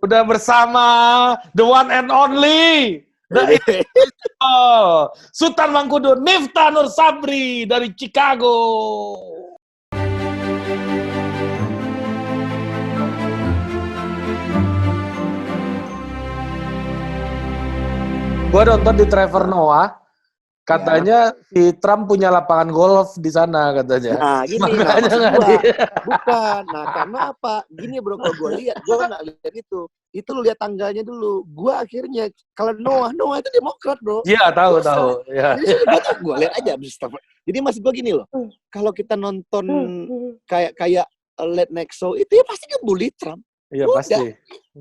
Udah bersama the one and only, the Sultan Mangkudu, Miftah Nur Sabri dari Chicago. Gue nonton di Trevor Noah, katanya si Trump punya lapangan golf di sana katanya. Nah, gini, makanya maksud nggak gua, bukan. Nah, karena apa? Gini bro, kalau gue lihat, gue nggak lihat itu. Itu lu lihat tanggalnya dulu. Gue akhirnya, kalau Noah itu Demokrat bro. Iya, tahu. Ya. Jadi gue lihat aja. Jadi maksud gue gini loh, kalau kita nonton kayak late night show, itu ya pasti ngebully Trump. Iya pasti.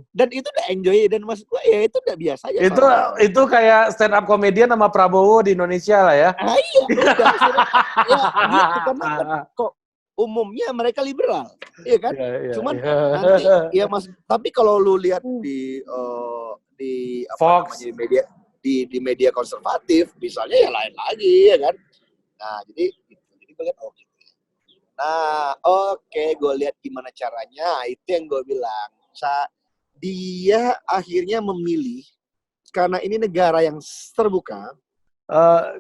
Dan itu udah enjoy, dan maksud gue ya itu udah biasa aja. Itu kayak stand up comedian sama Prabowo di Indonesia lah ya. Ah, iya, udah. Ya, gitu, karena kok umumnya mereka liberal, iya kan? Cuman nanti, ya mas. Tapi kalau lu lihat di Fox, namanya, di media konservatif, misalnya ya lain lagi, ya kan? Nah, jadi gue lihat gitu. Nah, oke, gue lihat gimana caranya. Itu yang gue bilang. Dia akhirnya memilih karena ini negara yang terbuka.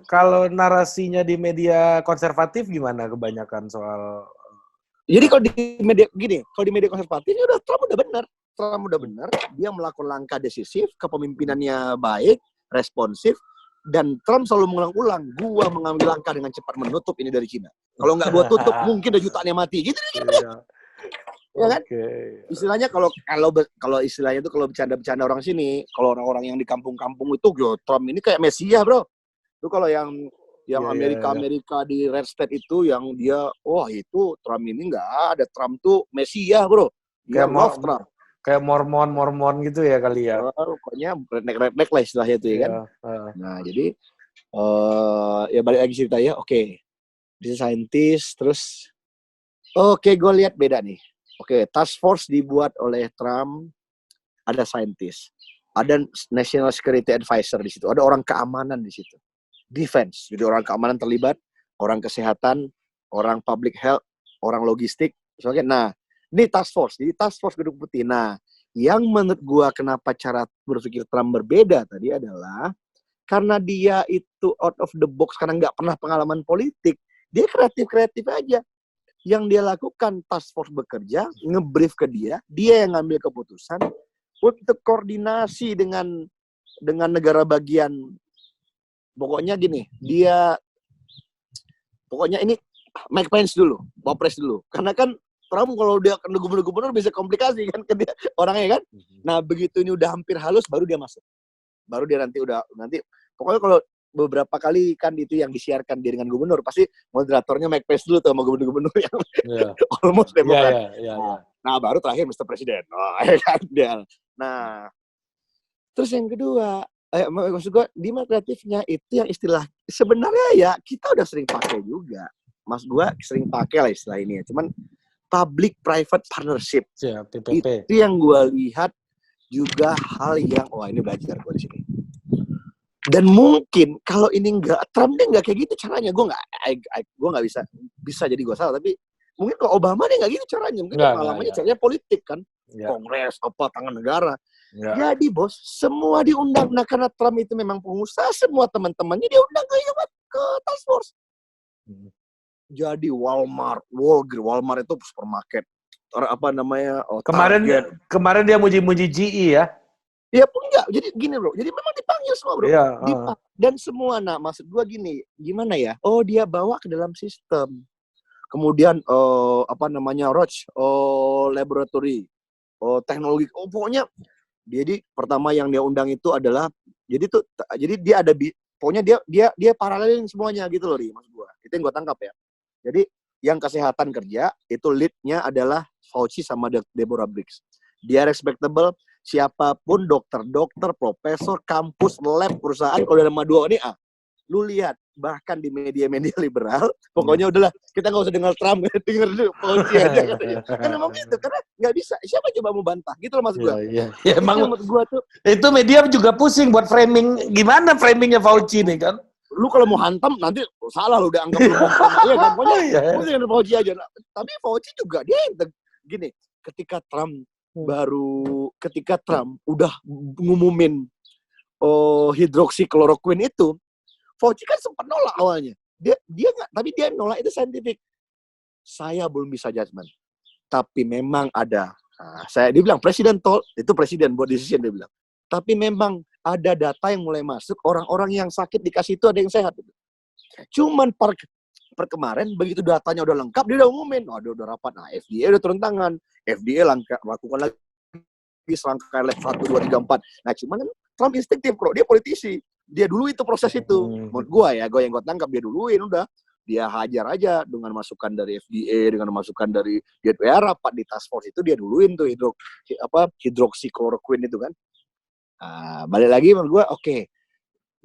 Kalau narasinya di media konservatif gimana kebanyakan soal? Jadi kalau di media konservatif ya udah Trump udah benar. Dia melakukan langkah decisif, kepemimpinannya baik, responsif, dan Trump selalu mengulang-ulang, gua mengambil langkah dengan cepat menutup ini dari Cina. Kalau nggak gua tutup, mungkin ada jutaan yang mati. Gitu. Ya kan? Istilahnya kalau istilahnya itu kalau bercanda orang sini, kalau orang-orang yang di kampung-kampung itu, Trump ini kayak Mesias, bro. Itu kalau yang Amerika di Red State itu yang dia, itu Trump ini nggak ada. Trump tuh Mesias, bro. Dia love Trump. Kayak Mormon gitu ya kali ya. Pokoknya redneck lah istilahnya itu ya kan. Nah, jadi ya balik lagi ceritanya, oke. Dia scientist, terus gue lihat beda nih. Task force dibuat oleh Trump, ada scientist, ada National Security Advisor di situ, ada orang keamanan di situ, defense, jadi orang keamanan terlibat, orang kesehatan, orang public health, orang logistik, misalnya. Nah, ini task force, jadi task force Gedung Putih. Nah, yang menurut gua kenapa cara berpikir Trump berbeda tadi adalah karena dia itu out of the box, karena nggak pernah pengalaman politik, dia kreatif aja. Yang dia lakukan, task force bekerja, ngebrief ke dia yang ngambil keputusan untuk koordinasi dengan negara bagian. Pokoknya gini, pokoknya ini Mike Pence dulu, Wapres dulu. Karena kan Trump kalau dia gubernur bisa komplikasi kan ke dia orangnya kan. Nah, begitu ini udah hampir halus, baru dia masuk. Baru dia nanti pokoknya kalau beberapa kali kan itu yang disiarkan dia dengan gubernur, pasti moderatornya Mike Pence dulu tuh sama gubernur yang almost Demokrat. Nah, baru terakhir Mr. Presiden. Kan dia. Nah, terus yang kedua, maksud gue di kreatifnya itu yang istilah sebenarnya ya kita udah sering pakai juga. Mas gue sering pakai lah istilah ini ya. Cuman public private partnership. PPP. Itu yang gue lihat juga hal yang ini belajar gue di sini. Dan mungkin kalau ini Trump dia nggak kayak gitu caranya. Gue nggak bisa jadi gue salah, tapi mungkin kalau Obama dia nggak gitu caranya. Mungkin pengalamannya caranya politik kan, Kongres tangan negara. Jadi bos, semua diundang. Nah, karena Trump itu memang pengusaha, semua teman-temannya dia undang ke task force. Jadi Walmart itu supermarket. Kemarin dia muji-muji GE ya. Ya pun enggak, jadi gini bro, jadi memang dipanggil semua bro, dan semua. Nah, maksud gua gini, gimana ya? Dia bawa ke dalam sistem, kemudian Roche, laboratory, teknologi, pokoknya. Jadi pertama yang dia undang itu adalah, jadi dia ada, pokoknya dia paralelin semuanya gitu loh, maksud gua. Itu yang gua tangkap ya. Jadi yang kesehatan kerja itu leadnya adalah Fauci sama Deborah Birx. Dia respectable. Siapapun dokter, profesor, kampus, lab, perusahaan, kalau ada nama dua ini lu lihat bahkan di media-media liberal, pokoknya udahlah kita nggak usah dengar Trump, dengar Fauci aja kan memang gitu, karena nggak bisa, siapa coba mau bantah gitu loh maksud gua. Ya, emang menurut gua tuh itu media juga pusing buat framing, gimana framingnya Fauci nih kan. Lu kalau mau hantam nanti salah lu udah anggap lu ya kan, pokoknya mungkin Fauci aja. Tapi Fauci juga dia gini, ketika Trump baru ketika Trump udah ngumumin hidroksikloroquine itu, Fauci kan sempat nolak awalnya. Dia nggak, tapi dia nolak itu scientific. Saya belum bisa judgement. Tapi memang ada. Nah, dia bilang presiden itu presiden buat decision dia bilang. Tapi memang ada data yang mulai masuk, orang-orang yang sakit dikasih itu ada yang sehat. Cuman per kemarin begitu datanya udah lengkap dia udah umumin, udah rapat. Nah, FDA udah turun tangan. FDA lakukan lagi serangkaian lab 1, 2, 3, 4. Nah, cuman kan Trump instinktif bro, dia politisi. Dia dulu itu proses itu. Menurut gue yang gue tangkap dia duluin udah. Dia hajar aja dengan masukan dari FDA, dengan masukan dari dia rapat di task force itu dia duluin tuh hidroksikloroquine itu kan. Nah, balik lagi menurut gue oke.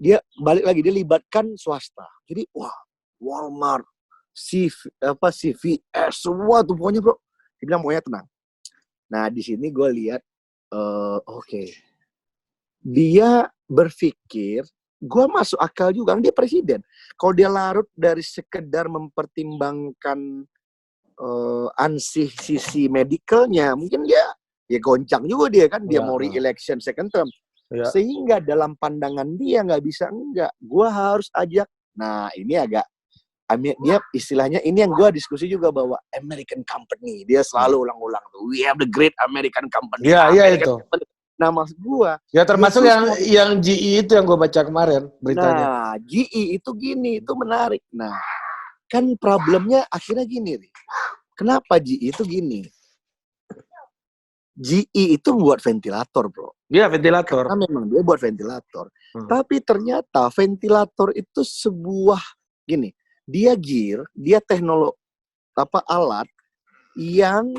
Dia balik lagi dia libatkan swasta. Jadi Walmart, CVS semua tuh pokoknya bro. Dia bilang pokoknya tenang. Nah, di sini gue lihat oke. Dia berpikir gue masuk akal juga, dia presiden. Kalau dia larut dari sekedar mempertimbangkan ansih sisi medicalnya, mungkin dia goncang juga dia kan, dia mau re-election second term. Ya. Sehingga dalam pandangan dia nggak bisa enggak, gue harus ajak. Nah ini agak, dia istilahnya ini yang gue diskusi juga bahwa American company, dia selalu ulang-ulang tuh, we have the great American company. Iya itu. Company. Nah, maksud gua ya termasuk yang GE itu yang gua baca kemarin beritanya. Nah, GE itu gini, itu menarik. Nah, kan problemnya akhirnya gini, Ri. Kenapa GE itu gini? GE itu buat ventilator, bro. Iya, ventilator. Karena memang dia buat ventilator. Tapi ternyata ventilator itu sebuah gini, dia teknologi alat yang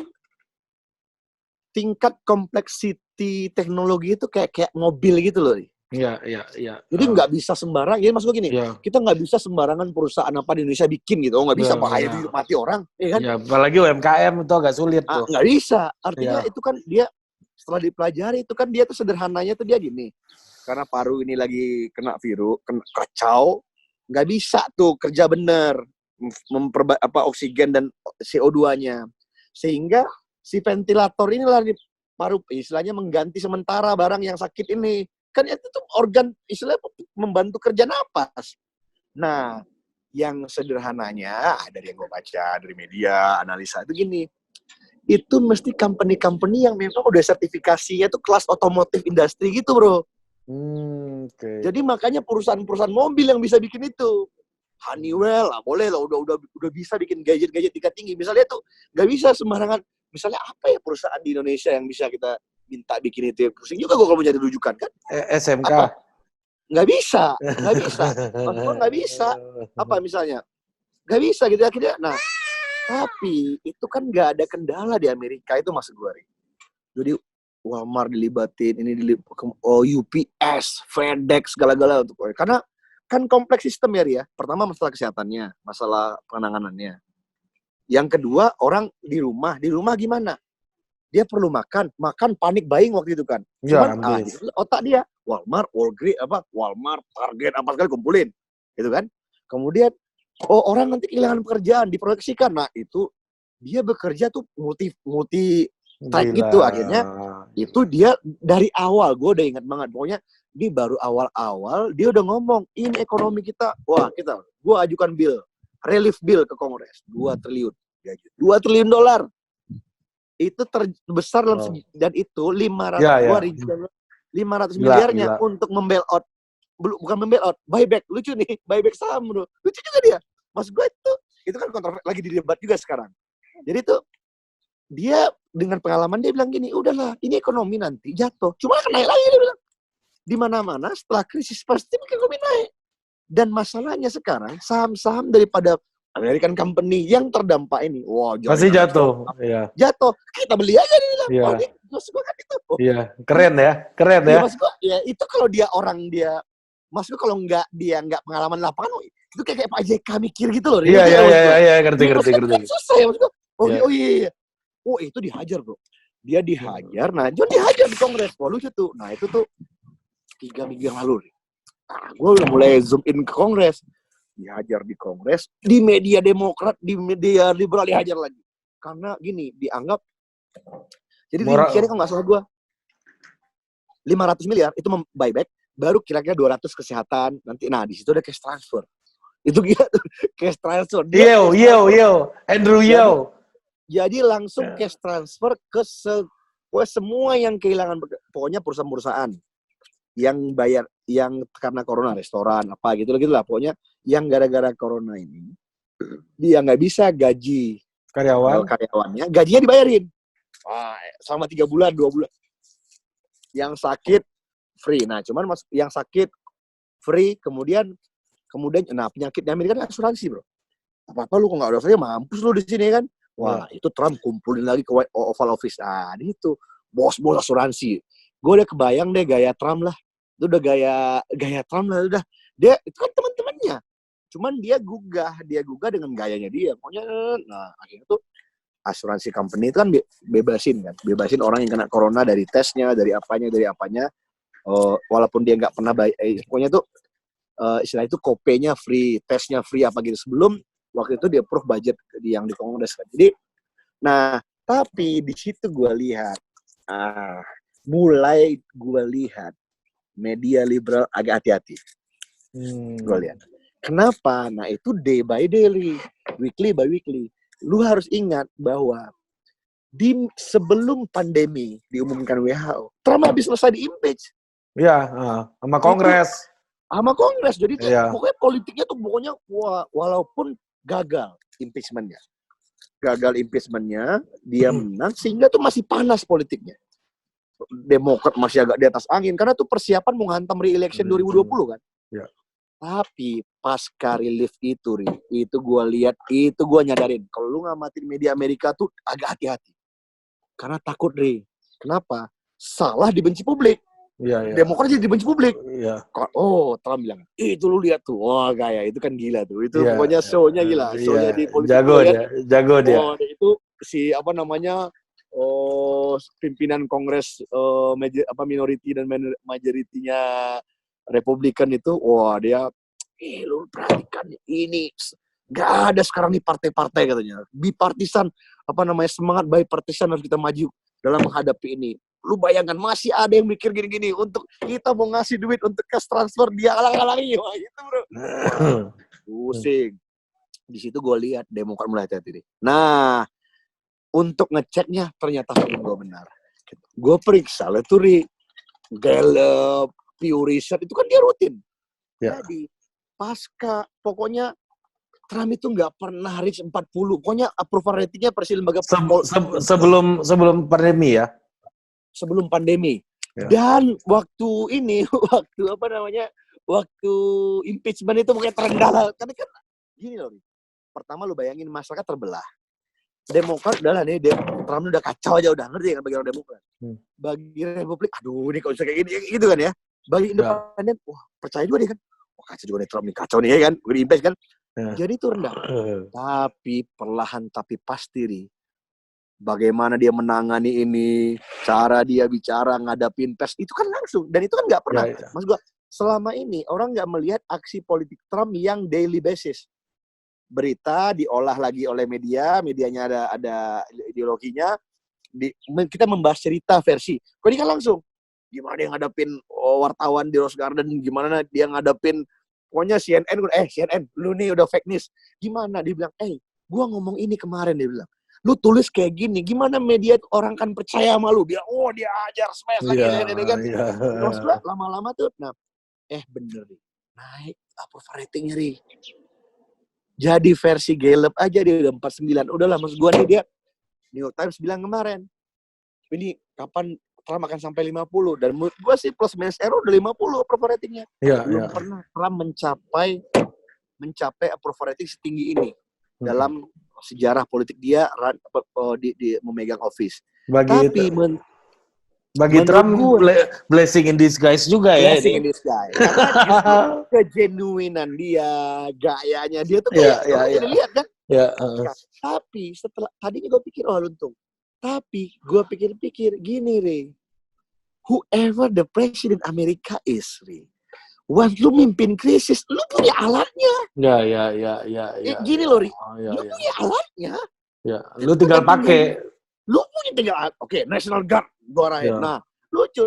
tingkat kompleksiti teknologi itu kayak mobil gitu loh. Iya. Jadi nggak bisa sembarang. Jadi maksudnya gini, kita nggak bisa sembarangan perusahaan apa di Indonesia bikin gitu. Nggak bisa bahaya hidup mati orang, ya kan? Ya, apalagi UMKM itu agak sulit tuh. Nggak bisa. Artinya itu kan dia setelah dipelajari itu kan dia tuh sederhananya tuh dia gini. Karena paru ini lagi kena virus, kacau, nggak bisa tuh kerja bener oksigen dan CO2-nya. Sehingga si ventilator inilah paru istilahnya mengganti sementara barang yang sakit ini. Kan itu tuh organ istilahnya membantu kerja napas. Nah, yang sederhananya dari yang gue baca dari media analisa itu gini. Itu mesti company-company yang memang udah sertifikasinya tuh kelas otomotif industri gitu, bro. Okay. Jadi makanya perusahaan-perusahaan mobil yang bisa bikin itu. Honeywell lah, boleh lah, udah bisa bikin gadget-gadget tingkat tinggi. Misalnya tuh nggak bisa sembarangan. Misalnya apa ya perusahaan di Indonesia yang bisa kita minta bikin itu? Pusing juga gue kalau mencari rujukan kan. SMK. Nggak bisa. Maksudnya nggak bisa. Apa misalnya? Nggak bisa gitu akhirnya. Nah, tapi itu kan nggak ada kendala di Amerika itu maksud gue. Jadi Walmart dilibatin, UPS, FedEx, segala-gala untuk karena kan kompleks sistem ya. Pertama masalah kesehatannya, masalah penanganannya. Yang kedua, orang di rumah gimana? Dia perlu makan panik buying waktu itu kan. Cuman otak dia Walmart, Walmart, Target apa sekali kumpulin. Gitu kan? Kemudian orang nanti kehilangan pekerjaan, diproyeksikan. Nah, itu dia bekerja tuh multi track gitu akhirnya. Itu dia dari awal, gue udah ingat banget. Pokoknya ini baru awal-awal dia udah ngomong, ini ekonomi kita, gue ajukan relief bill ke Kongres 2 triliun. 2 triliun dolar. Itu terbesar dalam dan itu 500 miliarnya untuk membailout. Bukan membailout, buyback. Lucu nih, buyback saham bro. Lucu juga dia. Maksud gue itu kan kontroversi lagi didebat juga sekarang. Jadi tuh dia dengan pengalaman dia bilang gini, udahlah, ini ekonomi nanti jatuh. Cuma akan naik lagi dia bilang. Di mana-mana setelah krisis pasti ekonomi naik. Dan masalahnya sekarang saham-saham daripada American company yang terdampak ini, pasti jatuh. Iya. Jatuh. Kita beli aja dia bilang. Iya. Maksud gue kan itu. Iya, keren ya. Maksud gue, ya itu kalau dia maksud gue kalau dia nggak pengalaman lapangan, itu kayak Pak JK mikir gitu loh. Iya, ngerti. Susah ya maksud gue. Iya. Itu dihajar bro. Dia dihajar. Nah, John dihajar di Kongres. Lucu tuh. Nah, itu tuh 3 minggu yang lalu. Nah, gue udah mulai zoom in ke Kongres. Dihajar di Kongres. Di media Demokrat, di media liberal dihajar lagi. Karena gini, dianggap. Jadi rinciannya kalau nggak salah gue 500 miliar itu buyback, baru kira-kira 200 kesehatan nanti. Nah di situ ada cash transfer. Itu gila tuh, cash transfer. Andrew Yeo. Jadi langsung cash transfer ke semua yang kehilangan, pokoknya perusahaan-perusahaan yang bayar, yang karena corona, restoran apa gitu lah, pokoknya yang gara-gara corona ini dia nggak bisa gaji karyawannya, gajinya dibayarin selama 3 bulan 2 bulan. Yang sakit free. Nah cuman yang sakit free, kemudian nah penyakitnya Amerika kan asuransi bro, apa lu kok nggak ada asuransi, mampus lu di sini kan. Wah itu Trump kumpulin lagi ke Oval Office. Nah itu bos-bos asuransi. Gue udah kebayang deh gaya Trump lah. Itu udah gaya Trump lah udah. Dia itu kan teman-temannya. Cuman dia gugah dengan gayanya dia. Pokoknya, nah akhirnya tuh asuransi company itu kan bebasin orang yang kena corona dari tesnya, dari apanya. Walaupun dia nggak pernah pokoknya tuh istilah itu kopenya free, tesnya free apa gitu. Sebelum waktu itu dia approve budget yang di Kongres kan. Jadi, nah tapi di situ gue lihat, mulai gue lihat media liberal agak hati-hati. Gue lihat. Kenapa? Nah itu day by day, weekly by weekly. Lu harus ingat bahwa sebelum pandemi diumumkan WHO, Trump habis selesai di-impeach. Iya, sama Kongres. Jadi pokoknya politiknya tuh pokoknya walaupun gagal impeachment-nya, dia menang, sehingga tuh masih panas politiknya. Demokrat masih agak di atas angin karena tuh persiapan mau ngantam re-election 2020 kan. Ya. Tapi pasca relief itu gue lihat, itu gue nyadarin kalau lu ngamatin media Amerika tuh agak hati-hati. Karena takut Kenapa? Salah dibenci publik. Demokrat jadi dibenci publik. Oh, Trump bilang, itu lu lihat tuh. Wah, gaya itu kan gila tuh. Itu pokoknya show-nya gila. Show-nya di politik. Jago dia. Itu si pimpinan Kongres minority dan majoritinya Republikan itu, wah dia, lu perhatikan ini, gak ada sekarang nih partai-partai katanya, bipartisan, semangat bipartisan harus kita maju dalam menghadapi ini. Lu bayangkan masih ada yang mikir gini-gini untuk kita mau ngasih duit untuk cash transfer, dia alang-alangi, wah itu bro, pusing. Di situ gue lihat Demokrat mulai hati-hati. Nah, untuk ngeceknya ternyata feeling gue benar. Gue periksa lah tuh Gallup, Pew Research, itu kan dia rutin. Jadi pasca pokoknya Trump itu nggak pernah reach 40. Pokoknya approval ratingnya persis lembaga sebelum pandemi ya. Sebelum pandemi. Dan waktu impeachment itu pokoknya terendah lah. Karena kan gini loh. Pertama lu bayangin masyarakat terbelah. Demokrat udah lah nih, Trump udah kacau aja udah, ngerti kan bagi orang Demokrat. Bagi Republik, aduh ini kok bisa kayak gini gitu kan ya. Bagi independen, wah percaya juga dia kan. Wah kacau juga nih Trump nih, kacau nih ya kan, udah di-impeach kan. Jadi itu rendah. Tapi perlahan tapi pasti bagaimana dia menangani ini, cara dia bicara, ngadapin pers, itu kan langsung. Dan itu kan nggak pernah. Mas gua, selama ini orang nggak melihat aksi politik Trump yang daily basis. Berita diolah lagi oleh medianya ada ideologinya, kita membahas cerita versi. Kok ini kan langsung, gimana dia ngadapin wartawan di Rose Garden, gimana dia ngadapin, pokoknya CNN, lu nih udah fake news. Gimana, dia bilang, gua ngomong ini kemarin, dia bilang, lu tulis kayak gini, gimana media orang kan percaya sama lu, dia ajar smash lagi, kan. Terus lama-lama tuh, bener nih, naik approval ratingnya jadi versi Gallup aja dia udah 49. Udahlah, maksud gue nih dia, New York Times bilang kemarin, ini kapan Trump akan sampai 50. Dan menurut gue sih plus minus error udah 50 approval ratingnya. Belum pernah Trump mencapai approval rating setinggi ini dalam sejarah politik dia di memegang office. Bagi Trump blessing in disguise juga ya. Blessing in disguise. Karena kegenuinan dia, gayanya dia tuh kayak lihat kan. Tapi setelah tadinya gue pikir luntung. Tapi gue pikir-pikir gini whoever the president Amerika is once lu mimpin krisis, lu punya alatnya. Ya. Gini loh lu punya alatnya. Lu tinggal pakai. Lu punya 3, oke, National Guard gua arahin. Ya. Nah, lucu.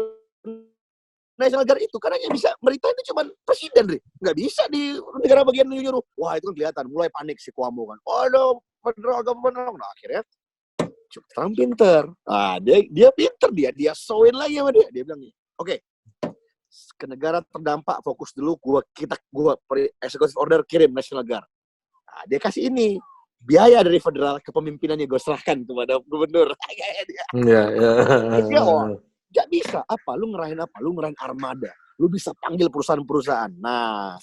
National Guard itu karena yang bisa merintah itu cuma presiden, Ri. Nggak bisa di negara bagian nyuruh. Wah, itu kan kelihatan. Mulai panik si Cuomo kan. Waduh, federal government. Nah, akhirnya Trump pinter. Nah, dia pinter dia showin lagi sama dia. Dia bilang nih, oke, ke negara terdampak fokus dulu. Gua executive order kirim National Guard. Nah, dia kasih ini biaya dari federal kepemimpinannya gue serahkan kepada gubernur. Iya, iya. Dia gak bisa. Apa? Lu ngerahin apa? Lu ngerahin armada. Lu bisa panggil perusahaan-perusahaan. Nah,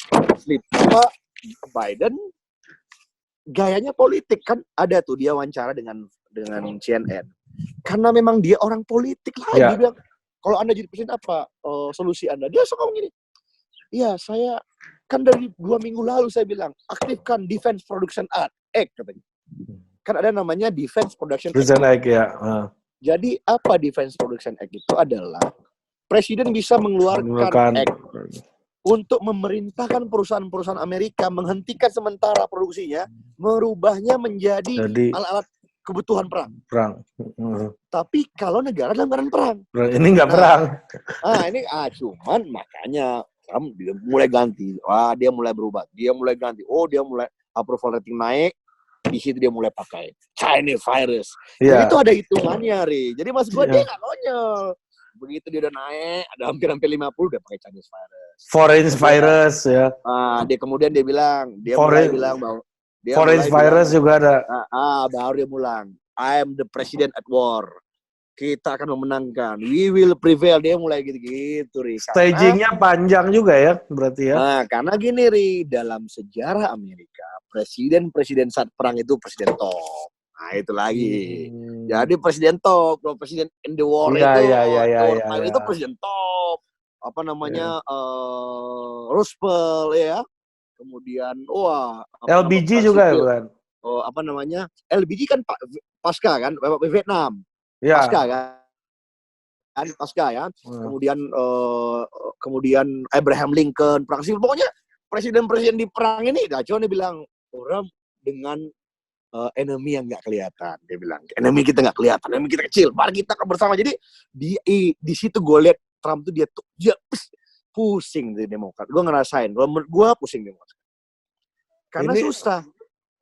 Biden gayanya politik kan, ada tuh dia wawancara dengan CNN. Karena memang dia orang politik lah. Ya. Dia bilang, kalau Anda jadi presiden apa solusi Anda? Dia suka ngomong gini. Iya, saya kan dari 2 minggu lalu saya bilang aktifkan Defense Production Act katanya. Kan ada namanya Defense Production Act. Ya. Jadi apa Defense Production Act itu adalah presiden bisa mengeluarkan act untuk memerintahkan perusahaan-perusahaan Amerika menghentikan sementara produksinya, merubahnya menjadi alat-alat kebutuhan perang. Tapi kalau negara dalam keadaan perang. Ini nggak perang. Cuman makanya Trump dia mulai ganti. Dia mulai berubah. Dia mulai ganti. Dia mulai approval rating naik. Di situ dia mulai pakai Chinese virus. Jadi itu ada hitungannya, Ri. Jadi maksud gue dia nggak konyol. Begitu dia udah naik, ada hampir 50 udah pakai Chinese virus. Foreign virus ya. Kemudian dia mulai bilang bahwa foreign virus juga ada. Baru dia bilang, I am the president at war. Kita akan memenangkan. We will prevail. Dia mulai gitu-gitu, Ri. Stagingnya panjang juga ya, berarti ya. Nah, karena gini, Ri, dalam sejarah Amerika, presiden saat perang itu presiden top. Nah, itu lagi. Jadi presiden top, kalau presiden in the war itu presiden top. Apa namanya? Roosevelt ya. Kemudian LBG juga ya, bukan? Apa namanya? LBG kan pasca kan, Vietnam. Ya. Pasca ya. Kemudian Abraham Lincoln, perang sipil. Pokoknya presiden-presiden di perang ini, Daco nih bilang, orang dengan enemy yang nggak kelihatan. Dia bilang, enemy kita nggak kelihatan, enemy kita kecil, mari kita bersama. Jadi di situ gue lihat Trump tuh dia pusing di Demokrat. Gue ngerasain, kalau menurut gue pusing Demokrat. Karena susah.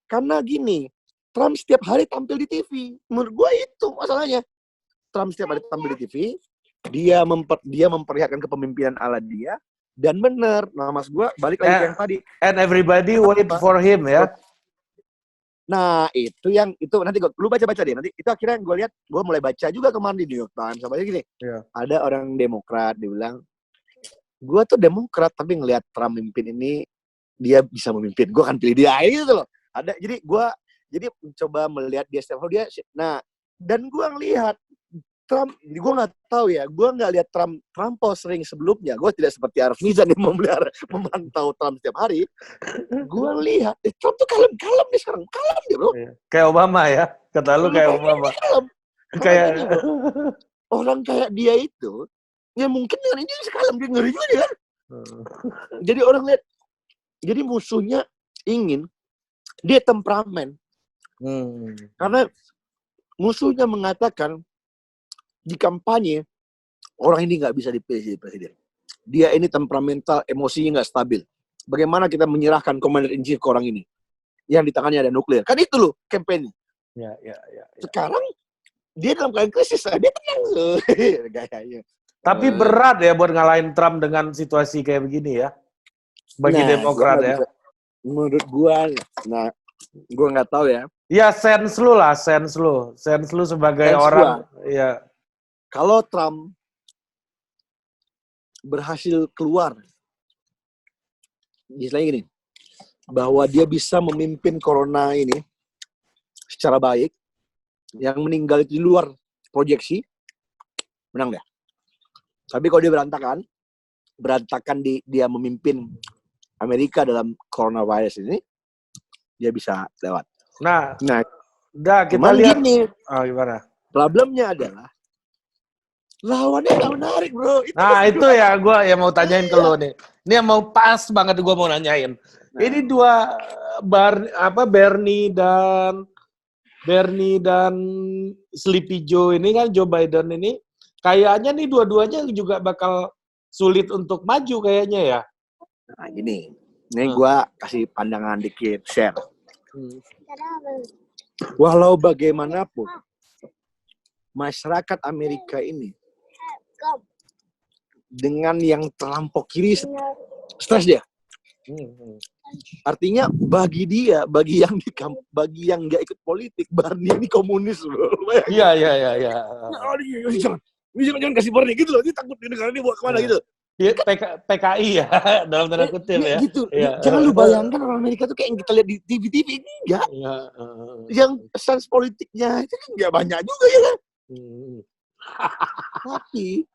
Karena gini, Trump setiap hari tampil di TV. Menurut gue itu masalahnya. Trump setiap hari tampil di TV, dia memperlihatkan kepemimpinan ala dia, dan benar. Nah, mas gue balik lagi ke yang tadi. And everybody wait for him ya. Nah, itu nanti lu baca-baca deh. Nanti itu akhirnya gue lihat, gue mulai baca juga kemarin di New York Times. Sama aja gini. Yeah. Ada orang Demokrat dibilang, gue tuh Demokrat tapi ngelihat Trump mimpin ini, dia bisa memimpin. Gue akan pilih dia gitu loh. Ada, jadi coba melihat dia setiap hari dia. Nah, dan gue ngelihat Trump, gue nggak tahu ya, gue nggak lihat Trump terlampau sering sebelumnya. Gue tidak seperti Arif Nizam yang memantau Trump setiap hari. Gue lihat, Trump tuh kalem nih sekarang, kalem dia bro. Kayak Obama ya, kata lu kayak Obama. Kayak orang kayak dia itu, ya mungkin dengan ini kalem, dia ngeri juga dia. Jadi orang lihat, jadi musuhnya ingin dia temperamen, karena musuhnya mengatakan di kampanye, orang ini nggak bisa dipilih jadi presiden. Dia ini temperamental, emosinya nggak stabil. Bagaimana kita menyerahkan commander in chief ke orang ini? Yang di tangannya ada nuklir. Kan itu loh kampanye. Ya. Sekarang, dia dalam keadaan krisis, dia tenang loh. Gayanya. Tapi berat ya buat ngalahin Trump dengan situasi kayak begini ya. Bagi Demokrat ya. Menurut gua, gua nggak tahu ya. Ya, sense lu sebagai orang. Ya. Kalau Trump berhasil keluar, misalnya gini, bahwa dia bisa memimpin corona ini secara baik, yang meninggal itu di luar proyeksi, menang deh. Tapi kalau dia berantakan dia memimpin Amerika dalam coronavirus ini, dia bisa lewat. Nah, kita lihat. Gini, gimana? Problemnya adalah lawannya nggak menarik, bro. Itu ya, gue yang mau tanyain ke lo nih. Ini yang mau pas banget gue mau nanyain. Ini dua Bernie dan Bernie dan Sleepy Joe ini kan, Joe Biden ini, kayaknya nih dua-duanya juga bakal sulit untuk maju kayaknya ya. Nah, gini. Ini gue kasih pandangan dikit, share. Walau bagaimanapun, masyarakat Amerika ini dengan yang terlampau kiri stres dia. Artinya bagi dia, bagi yang nggak ikut politik, Bernie ini komunis loh. Iya. Jangan kasih Bernie gitu loh. Dia takut di negara ini bawa kemana gitu. Ya, PKI ya, dalam tanda kutip ya. Gitu. Ya. Jangan lu bayangkan orang Amerika tuh kayak yang kita lihat di TV-TV. Enggak. Ya, Yang sense politiknya itu kan nggak banyak juga ya kan. Tapi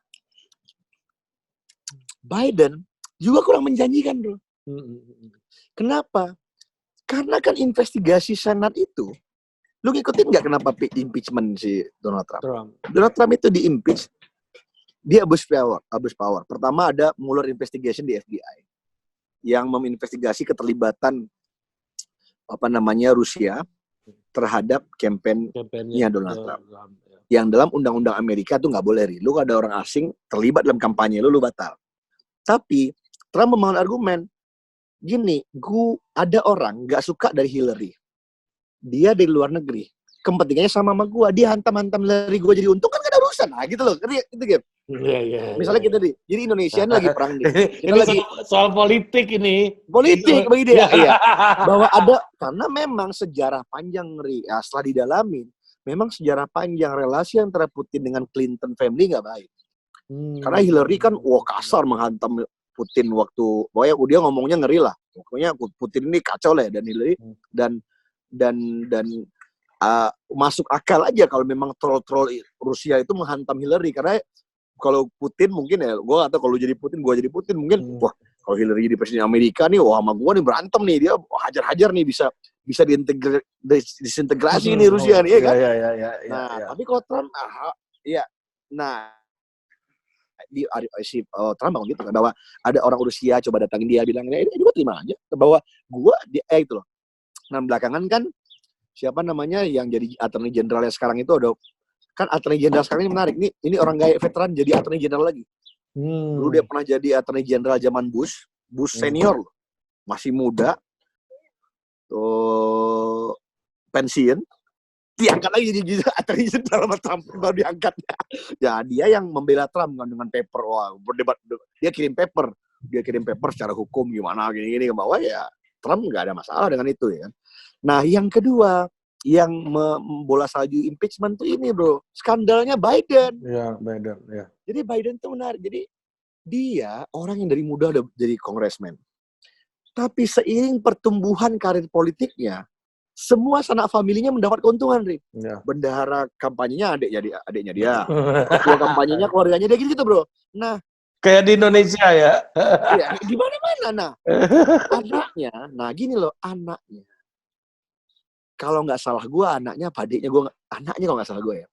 Biden juga kurang menjanjikan bro. Kenapa? Karena kan investigasi Senat itu, lu ngikutin nggak kenapa impeachment si Donald Trump? Donald Trump itu di-impeach, dia abuse power. Pertama ada Mueller investigation di FBI yang menginvestigasi keterlibatan Rusia terhadap kampanye Donald Trump. Yang dalam undang-undang Amerika tuh nggak boleh, lu ada orang asing terlibat dalam kampanye lu batal. Tapi Trump membangun argumen gini, ada orang nggak suka dari Hillary, dia dari luar negeri, kepentingannya sama gua, dia hantam Hillary, gua jadi untung kan gak ada urusan, nah gitu loh, gitu gitu. Misalnya kita jadi Indonesia ini lagi perang nih, kita ini lagi soal politik ini, bagi dia, iya. Bahwa ada, karena memang sejarah panjang setelah didalamin, memang sejarah panjang relasi antara Putin dengan Clinton family nggak baik. Karena Hillary kan kasar menghantam Putin waktu, pokoknya dia ngomongnya ngeri lah. Pokoknya Putin ini kacau lah ya, dan Hillary dan masuk akal aja kalau memang troll Rusia itu menghantam Hillary, karena kalau Putin mungkin ya, gue atau kalau jadi Putin, gue jadi Putin mungkin, wah kalau Hillary jadi presiden Amerika nih, wah sama gue nih berantem nih, dia hajar-hajar nih, bisa disintegrasi nih Rusia nih, ya kan? Tapi kalau Trump, Trump bangun gitu kan, bahwa ada orang Rusia coba datangin dia, bilang ini gue terima aja, bahwa gue itu loh. Nah belakangan kan siapa namanya yang jadi attorney generalnya sekarang itu ada kan, attorney general sekarang ini menarik, ini orang gaya veteran jadi attorney general lagi. Dulu dia pernah jadi attorney general zaman Bush senior loh, masih muda, pensiun, diangkat lagi jadi attorney general sama Trump, baru diangkat. Ya dia yang membela Trump kan dengan paper, berdebat, dia kirim paper secara hukum gimana gini ke bawah, ya Trump nggak ada masalah dengan itu ya. Nah yang kedua yang membola salju impeachment tuh ini bro, skandalnya Biden. Ya Biden ya. Jadi Biden tuh menarik, jadi dia orang yang dari muda udah jadi congressman, tapi seiring pertumbuhan karir politiknya, semua sanak familinya mendapat keuntungan, Rik. Ya. Bendahara kampanyenya adiknya dia. Ketua kampanyenya keluarganya dia gitu, bro. Nah, kayak di Indonesia ya. Iya, di mana-mana. Nah, anaknya, gini loh, anaknya. Kalau nggak salah gue, anaknya kalau nggak salah gue ya.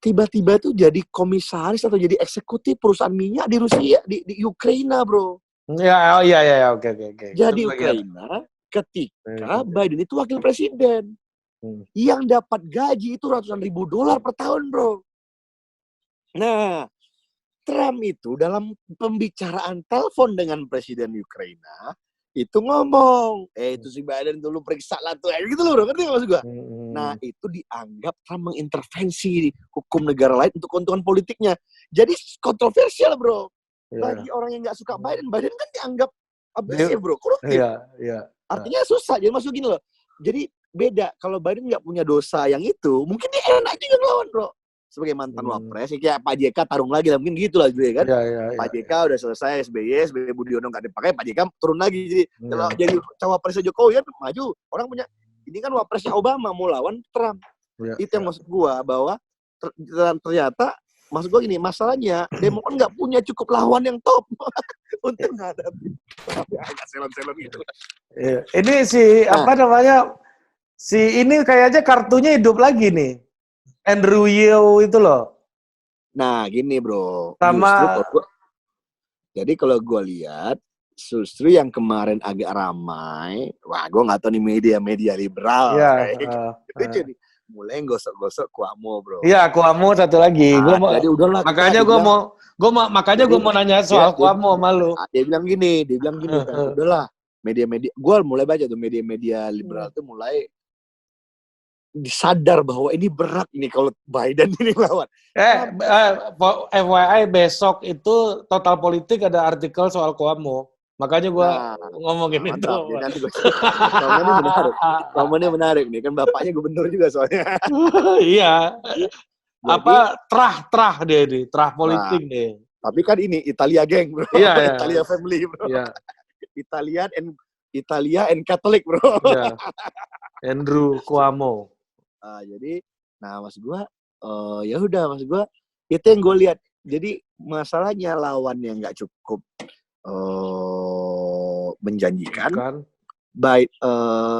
Tiba-tiba tuh jadi komisaris atau jadi eksekutif perusahaan minyak di Rusia, di Ukraina, bro. Ya, oke. Jadi Ukraina. Ketika Biden itu wakil presiden, yang dapat gaji itu ratusan ribu dolar per tahun, bro. Nah, Trump itu dalam pembicaraan telepon dengan presiden Ukraina itu ngomong, itu si Biden dulu periksa lah tuh, gitu loh, bro. Ngerti nggak maksud gue? Nah, itu dianggap Trump mengintervensi hukum negara lain untuk keuntungan politiknya. Jadi kontroversial, bro. Bagi orang yang nggak suka Biden kan dianggap abusif, bro, koruptif. Artinya susah, jadi masuk gini loh. Jadi beda, kalau Biden nggak punya dosa yang itu, mungkin dia enak juga ngelawan, bro. Sebagai mantan wapres, kayak Pak JK tarung lagi lah, mungkin gitu lah, ya kan. Pak JK udah selesai, SBY Budiono nggak dipakai, Pak JK turun lagi. Jadi kalau jadi cawapresnya Jokowi kan maju, orang punya, ini kan wapresnya Obama mau lawan Trump. Itu yang maksud gua, bahwa ternyata, maksud gua gini, masalahnya Demokrat nggak punya cukup lawan yang top untuk menghadapi. Agak selon-selon gitu. Ini ini kayaknya kartunya hidup lagi nih. Andrew Yeo itu loh. Nah, gini bro. Sama. Jadi kalau gue lihat, justru yang kemarin agak ramai, wah gue nggak tahu nih media liberal. mulai gosok-gosok Cuomo, bro. Iya, Cuomo satu lagi. Jadi udahlah makanya gue mau nanya soal Cuomo sama lu. Dia bilang gini kan, udahlah media-media, gue mulai baca tuh media-media liberal tuh mulai disadar bahwa ini berat nih kalau Biden ini lawan. FYI besok itu Total Politik ada artikel soal Cuomo. Makanya gue ngomongin itu. Nanti gue Cuomo menarik nih, kan bapaknya gubernur juga soalnya. Iya. Terah dia ini, terah politik nih. Tapi kan ini Italia geng, bro. Iya, Italia family, bro. Iya. Italia and Catholic, bro. Iya. Andrew Cuomo. Jadi, maksud gue, ya udah, maksud gue, itu yang gue lihat. Jadi masalahnya lawan yang nggak cukup menjanjikan. Baik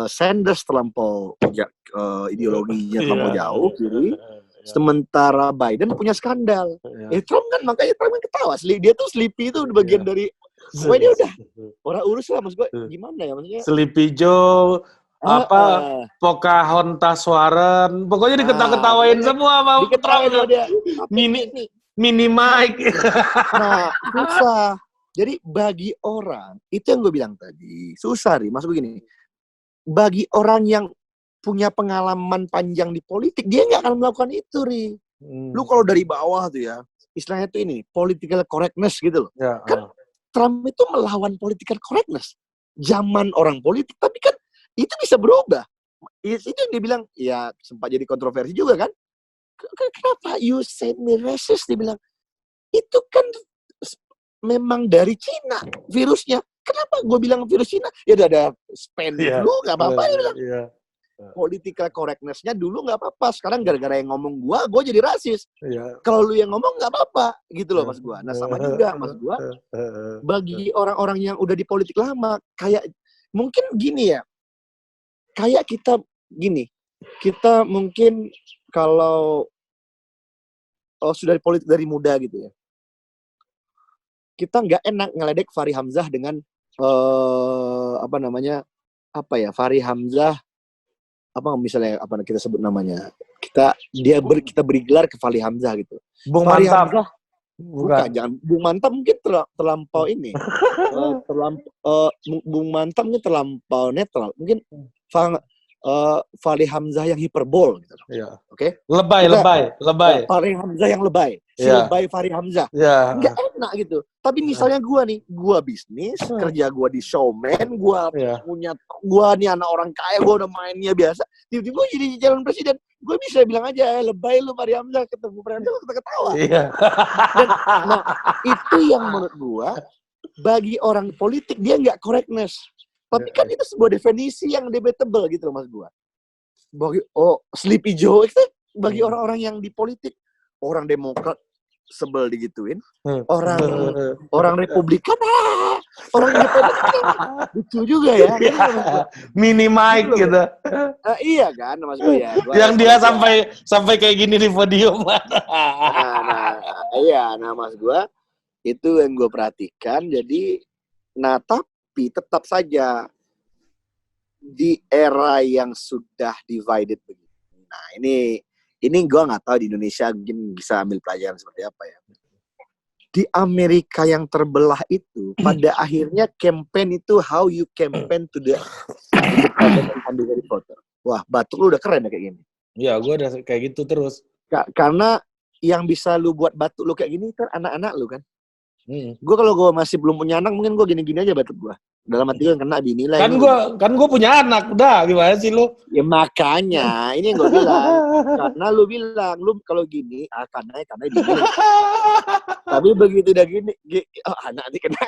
Sanders terlampau ideologinya terlampau jauh kiri. Sementara Biden punya skandal. Trump kan makanya Trump kan ketawa. Dia tuh Sleepy itu bagian dari. Gue dia udah orang urus lah, maksud gue gimana ya maksudnya. Sleepy Joe. Pocahontas Warren, pokoknya diketawain semua sama Trump. Dia. Mini Mike. Susah. Jadi bagi orang, itu yang gue bilang tadi, susah nih, maksud begini. Bagi orang yang punya pengalaman panjang di politik, dia nggak akan melakukan itu, Ri. Lu kalau dari bawah tuh ya, istilahnya tuh ini, political correctness gitu loh. Kan Trump itu melawan political correctness. Zaman orang politik, tapi kan itu bisa berubah. Itu yang dia bilang, ya sempat jadi kontroversi juga kan. Kenapa you say me racist? Dia bilang, itu kan memang dari Cina virusnya. Kenapa gue bilang virus Cina? Ya udah ada Spanish flu, gak apa-apa. Political correctness-nya dulu gak apa-apa. Sekarang gara-gara yang ngomong gue jadi rasis. Kalau lu yang ngomong gak apa-apa. Gitu loh mas gue. Nah sama juga mas gue. Bagi orang-orang yang udah di politik lama, kayak mungkin gini ya. Kayak kita gini, kita mungkin kalau sudah di politik dari muda gitu ya, kita nggak enak ngeledek Fahri Hamzah dengan Fahri Hamzah misalnya kita sebut namanya, kita beri gelar ke Fahri Hamzah gitu. Bung Fahri Mantap. Hamzah, bukan, jangan Bung Mantap mungkin terlampau ini, Bung Mantap mungkin terlampau netral, mungkin Fahri Hamzah yang hiperbol gitu. Iya. Oke? Lebay. Fahri Hamzah yang lebay. Lebay Fahri Hamzah. Nggak enak gitu. Tapi misalnya gue bisnis, kerja gue di showman, gue nih anak orang kaya, gue udah mainnya biasa. Tiba-tiba gue jadi calon presiden. Gue bisa bilang aja, lebay lu Fahri Hamzah, ketemu Fahri Hamzah kita ketawa. Iya. Dan, itu yang menurut gue, bagi orang politik dia nggak correctness. Tapi kan itu sebuah definisi yang debatable gitu loh mas gua. Sleepy Joe itu bagi orang-orang yang di politik, orang Demokrat sebel digituin, orang Republikan, orang Independen lucu juga ya. Mini Mike gitu. Iya kan mas gua ya. Yang dia sampai kayak gini di podium. Nah mas gua itu yang gue perhatikan. Jadi, tapi tetap saja di era yang sudah divided begini. Nah ini gue nggak tahu di Indonesia mungkin bisa ambil pelajaran seperti apa ya. Di Amerika yang terbelah itu pada akhirnya campaign itu how you campaign to the independent and undecided voter. Wah batuk lu udah keren ya kayak gini. Iya gue udah kayak gitu terus. Karena yang bisa lu buat batuk lu kayak gini kan anak-anak lu kan. Gue kalau gue masih belum punya anak mungkin gue gini-gini aja batuk gue. Dalam hati gue kena dinilai. Kan gue punya anak, udah gimana sih lu? Ya makanya ini yang gue bilang. Karena lu bilang lu kalau gini karena gini. Tapi begitu udah gini, anak nanti kena.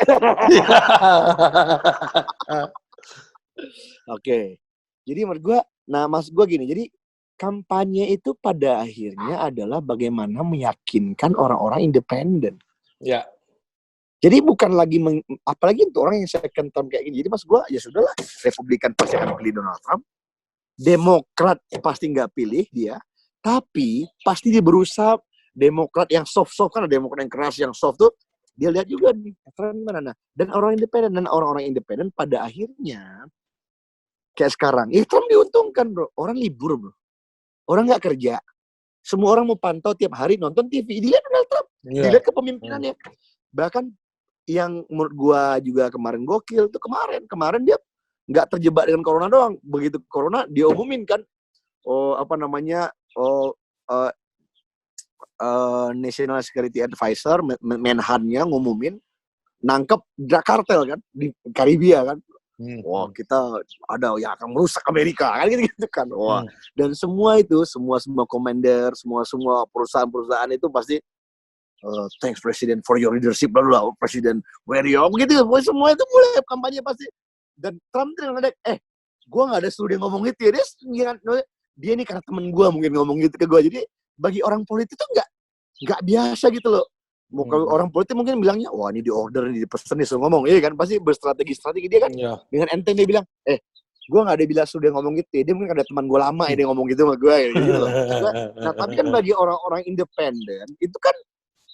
Oke. Jadi menurut gue, mas gue gini. Jadi kampanye itu pada akhirnya adalah bagaimana meyakinkan orang-orang independen. Ya. Jadi bukan lagi, apalagi untuk orang yang second term kayak gini. Jadi mas gue, ya sudahlah, Republikan pasti akan pilih Donald Trump. Demokrat pasti nggak pilih dia. Tapi pasti dia berusaha, Demokrat yang soft-soft, kan ada Demokrat yang keras, yang soft tuh, dia lihat juga nih, mana. Dan orang-orang independen pada akhirnya, kayak sekarang, Trump diuntungkan bro, orang libur bro. orang nggak kerja, semua orang mau pantau tiap hari nonton TV, dilihat Donald Trump, dilihat kepemimpinannya. Bahkan yang menurut gua juga kemarin gokil tuh kemarin dia nggak terjebak dengan corona doang. Begitu corona dia umumin kan, National Security Advisor, Menhan-nya ngumumin nangkep drug cartel kan di Karibia kan. Wah, kita ada yang akan merusak Amerika kan gitu kan. Wah, dan semua commander, semua perusahaan itu pasti thanks President for your leadership, bla bla, President where you begitu. Semua itu mulai kampanye pasti. Dan Trump tuh ngadek, gue nggak ada suruh dia ngomong itu ya. Dia nih karena temen gue mungkin ngomong gitu ke gue. Jadi bagi orang politik tuh nggak biasa gitu loh. Kalau orang politik mungkin bilangnya, wah ini di order, ini dipesan nih, suruh ngomong. Iya kan, pasti berstrategi dia kan. Dengan enteng dia bilang, gue nggak ada bilang suruh dia ngomong gitu. Dia mungkin ada teman gue lama ya dia ngomong gitu sama gue. Gitu loh. Nah tapi kan bagi orang-orang independen, itu kan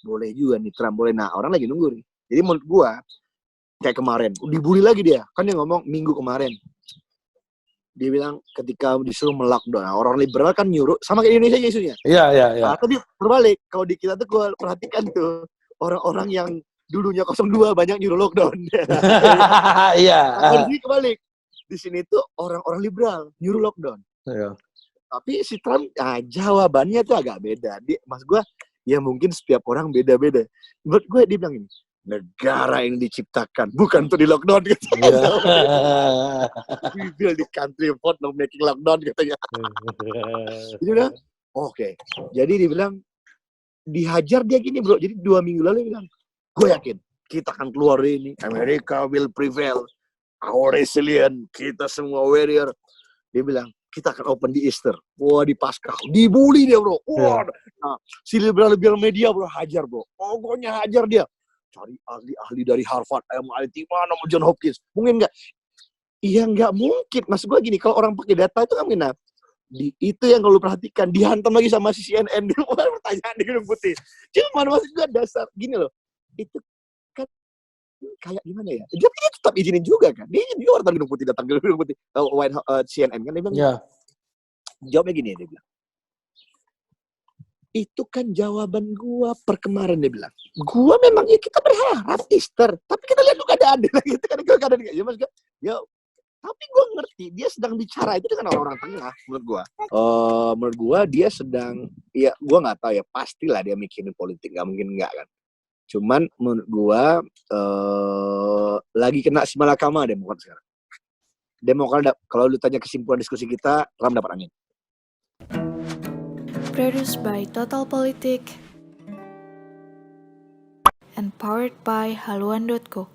boleh juga nih Trump, boleh. Nah orang lagi nunggu nih. Jadi menurut gue, kayak kemarin, dibully lagi dia. Kan dia ngomong minggu kemarin. Dia bilang ketika disuruh melockdown, orang liberal kan nyuruh, sama kayak Indonesia isunya. Iya. Atau dia berbalik, kalau di kita tuh gue perhatikan tuh, orang-orang yang dulunya 02 banyak nyuruh lockdown. Iya. Kalau di sini kebalik. Di sini tuh orang-orang liberal nyuruh lockdown. Iya. Tapi si Trump, jawabannya tuh agak beda. Mas gue, ya mungkin setiap orang beda-beda. Menurut gue dia bilang ini, negara ini diciptakan bukan untuk di lockdown gitu. We build the country for not making lockdown katanya. Jadi bilang, oke. Jadi dia bilang dihajar dia gini bro. Jadi 2 minggu lalu dia bilang, gue yakin kita akan keluar ini. America will prevail. Our resilient. Kita semua warrior. Dia bilang kita akan open di Easter. Wah di Paskah. Dibully dia bro. Wah. Nah, si liberal media bro hajar bro. Pokoknya hajar dia. Cari ahli-ahli dari Harvard, MIT, mana mau John Hopkins. Mungkin nggak? Iya nggak mungkin. Maksud gue gini, kalau orang pakai data itu kan benar. Itu yang kalau perhatikan, dihantam lagi sama si CNN. Pertanyaan di Gedung Putih. Cuma maksud gue dasar. Gini loh. Itu kan kayak gimana ya? Dia tetap izinin juga kan. Dia juga orang Gedung Putih datang ke Gedung Putih. CNN kan dia bilang. Jawabnya gini dia bilang. Itu kan jawaban gua per kemarin dia bilang. Gua memang ya kita berharap Easter, tapi kita lihat juga ada gitu kan keadaan ya Mas. Ya, tapi gua ngerti dia sedang bicara itu dengan orang-orang tengah menurut gua. Menurut gua dia sedang ya gua enggak tahu ya, pastilah dia mikirin politik, enggak mungkin enggak kan. Cuman menurut gua lagi kena si malakama Demokrat sekarang. Demokrat kalau lu tanya kesimpulan diskusi kita, Trump dapat angin. Produced by Total Politik and powered by haluan.co.